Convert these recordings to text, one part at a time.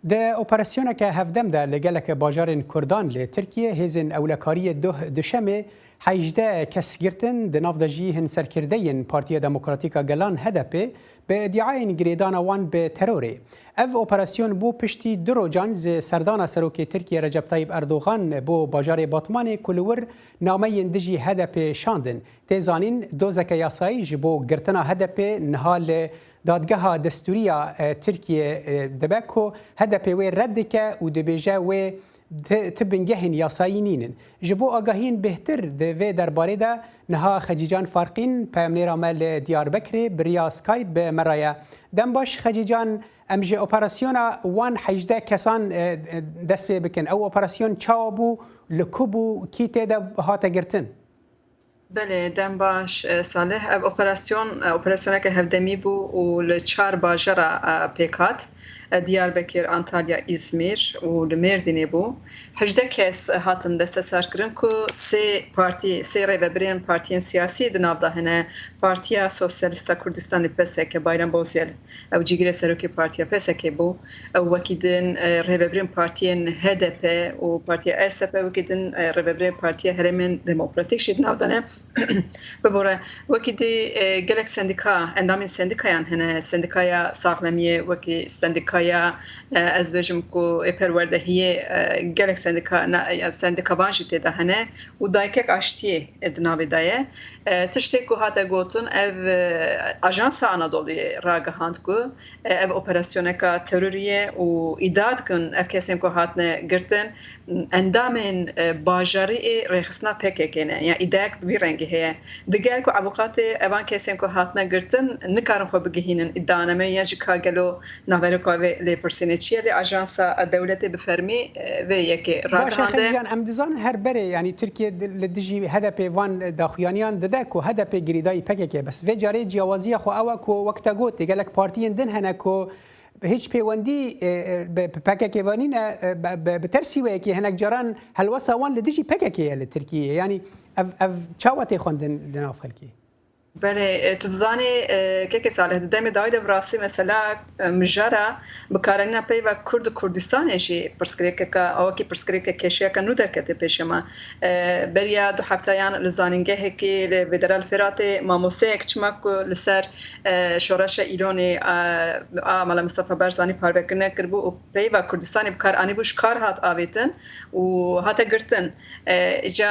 ده اپراسیون که هفدم ده لگلک باجار کردان لی ترکیه هزین اولکاری دوشمه 18 کس گرتن ده ناف دجی هن سرکردین پارتی دموکراتیکا گلان هدپه به ادعای گریدان وان به تروری. اف اپراسیون بو پشتی دروجان ز سردان سروک ترکیه رجب طیب اردوغان بو باجار باتمان کلور نامه دجی هدپ شاندن. تیزانین دوزک یاسایی جبو گرتنا هدپ نهال دادگاه دستوریا ترکیه دبکو هدف وی رد که و دبیجه و تبنگهن یاساینین جبو آگاهین بهتر دوی درباره ده نها خجیجان فارقین پیامنی رامل دیاربکر بریا سکایپ به مرایه دم باش خجیجان امجه اپراسیونا وان 18 کسان دست پی بکن او اپراسیون چاوبو لکوبو کی تیده هاته گرتن بله دم باش صالح اپراسیون که هفدمی بو و لچار باجرا پیکات دیاربکر آنتالیا ازمیر و لمردینی بو 18 کس هاتن دست سر کردن که سه ریوبرین پارتیین سیاسی دناو دهنه پارتیا سوسیالیستا کردستان پسک بایرن بوزیل او جیگر سروکی پارتیا پسک بو او وکیدن ریوبرین پارتیین HDP و پارتیا SDP وکیدن ریوبرین پارتیا هرمن دموکراتیک شد ناو دهنه ببوره وکیدی گلک سندیکا اندامین سندیکایان هنه سندیکایا ساقلمیه وکی سندیکایا از بجم کو پروردهیه گلک سندیکا بانجی تیده هنه و دایکک آشتیه ادناوی دایه تشتی که هاته گوتون او اجانس آنادولی راگهاند که او اپراسیونه که تروریه و ایداد کن او کسیم که هاتنه گرتن اندامین باجاری ریخسنا پکه کنه یا ایداک دوی رنگی هیه دیگه که عبوقات اوان کسیم که هاتنه گرتن نکارم خو بگهینن ایدانمه یا جکا گلو ناورکاوی لی پرسینه چیه لی اجانس دولت بفرمی و یکی راگهانده باشه امدزان هر بره یعنی ترکیه لدجی هدف وان داخویانیان دده که هدف گریدای پکه بس و جاری جوازی خو او که وقتا گوت دیگه لک پارتیین دن هنه که هیچ پیوندی پکه وانین بترسی و که هنک جران هلوسا وان لدجی پکه لترکیه یعنی اف چاوتی خوندن لناف خلکی بله تزانی که ساله دم داید براستی مثلا مجرا بکارنا پی و کردستانشی پرسکریک که او کی پرسکریک کشیا که نودر کته پیشما بریا دو هفتهان لزانینگه کی فدرال فرات ماموسه کچمک لسر شورش ایرانی عمل مصطفی برزانی پاروکنه کربو و پی و کردستانی بکار انی بوش کار هات آویتن و هات گرتن اجا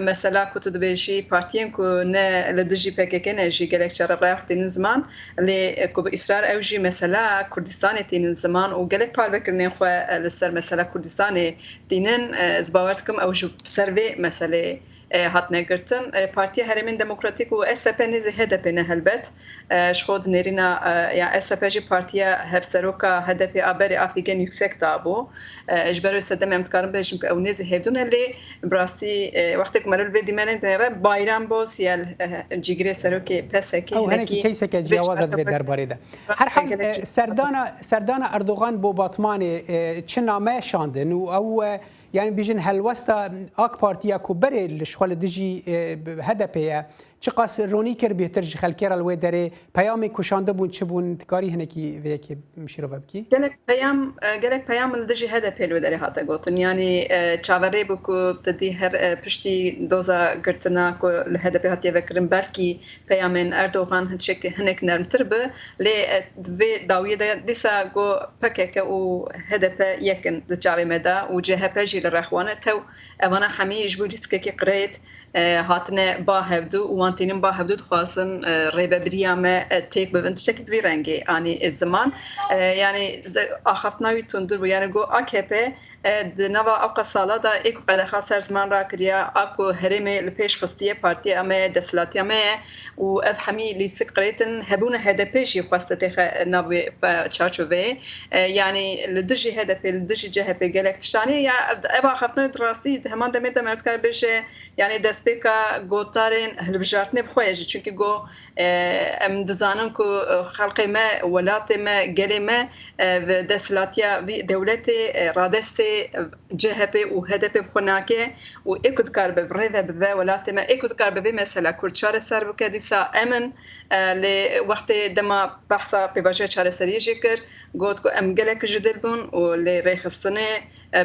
مثلا کتو دبیشی پارتیین کو نه لدجی پک نجی گلک چرا راه تین زمان لی کوب اسرار اوجی مثلا کردستان تین زمان و گلک پار بکرنین خو لسر مثلا کردستان تینن زباورت کم اوج سروی مثلا هات نگرتن پارتی هرمین دموکراتیک و SDP نیز HDP نه هلبت شخود نرینا یا SDP جی پارتی هفسروکا HDP آبر آفریقین یکسک دابو اجبارو صدم امتکارم بهشم که او نیز هفدون لی براستی وقتی که مرل بدی من نره بایران باز یا جیگری سروکی پسکی او هنکی کیسه که جوازت به درباره ده هر حال سردان اردوغان بو باطمان چه نامه شاندن و او يعني بيجن هالوسطى اك بارتيا كبري الشغل دجي هدفه چه قاس رونی کر بهتر خلکر الوی داره پیام کشانده بون چه بون تکاری هنکی و یکی مشیرو بکی گلک پیام لدجی هدف الوی داره هاتا گوتن یعنی چاوره بکو تدی هر پشتی دوزا گرتنا کو هدف هاتی وکرن بلکی پیام اردوغان هنچک هنک نرمتر به لی داویه دیسا گو پکک و هدف یکن دچاوی مدا و جهه جیل رخوانه تو اوانا همی جبولیس که قريت هاتنه با هفدو و وانتینم با هفدو خواستن ریبه بریامه تیک ببند شکل دوی رنگی آنی الزمان یعنی آخفتناوی تندر یعنی گو AKP نوا اوقا سالا دا ایک قد خاص هر زمان را کریا اكو هرمه لپیش خستیه پارتی امه دسلاتی امه و اف همی لیسک قریتن هبونه HDP جی خواسته تخ نوی چارچوبه یعنی لدجی HDP لدجی جهه گلک تشانی یا ابا خفتن دراستی همان دمه دمرت کار بشه یعنی destpêka gotarên hilbijartinê bi xwe ye jî çunkî got em dizanin ku xelkê me, welatê me, gelê me bi desthilatiya vî dewletê radestê CHP û HDP bi xwe nake û ê ku dikar bi rêve bibe welatê me, ê ku dikar bi vê mesela Kurd çareser bike dîsa em in lê wextê dema behsa pêvajoya çareseriyê jî kir got ku em gelek ji dil bûn û lê rêxistinê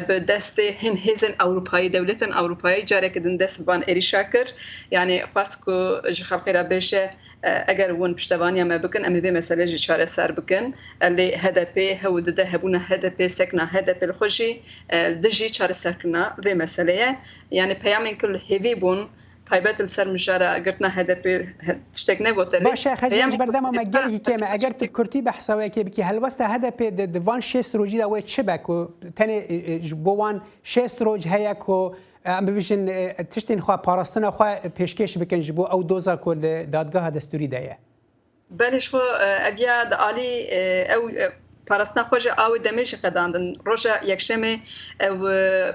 bi destê hin hêzên Ewropayî dewletên Ewropayî carekê din dest van êrîşa kir yanî xwast ku ji xelkê re bêje eger hûn piştevaniya me bikin em ê vê meselê jî çareser bikin lê HDP hewl dide hebûna HDP sekna HDP li xwe jî dijî çareserkirina vê meseleye yanî peyamên ku li hêvî bûn taybet li ser mijara girtina HDP tiştek negotere. باشه خجل بردم ما گلی که ما اگر تو کرتی بحث و که بکی هلوست HDP دوان شست روزی دا و چه بکو تنی بوان شست روز هیا کو ام ببیشن تشتین خوا پاراستنا خوا پیشکش بکن جبو او دوزا کل دادگاه دستوری دایه. بلش خو ابیا د عالی او پاراستنا خوژه او دمج قداندن روجا یکشمه او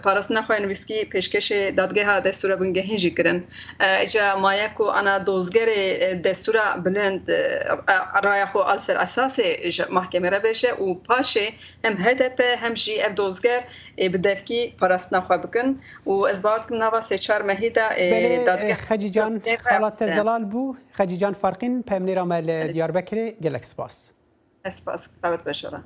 پاراستنا خو نویسکی پیشکش دادگاه دستور بنگه هنجی کرن اجا مایکو انا دوزگر دستور بلند رای خو السر اساس محکمه را بشه و پاشه هم HDP هم جی اف دوزگر بدفکی پاراستنا خو بکن و از بارت نوا سه چهار مهیدا دادگاه خجیجان حالت زلال بو خجیجان فرقین پمنیرا مال دیاربکر گلکس باس اسپاس قوت بشورا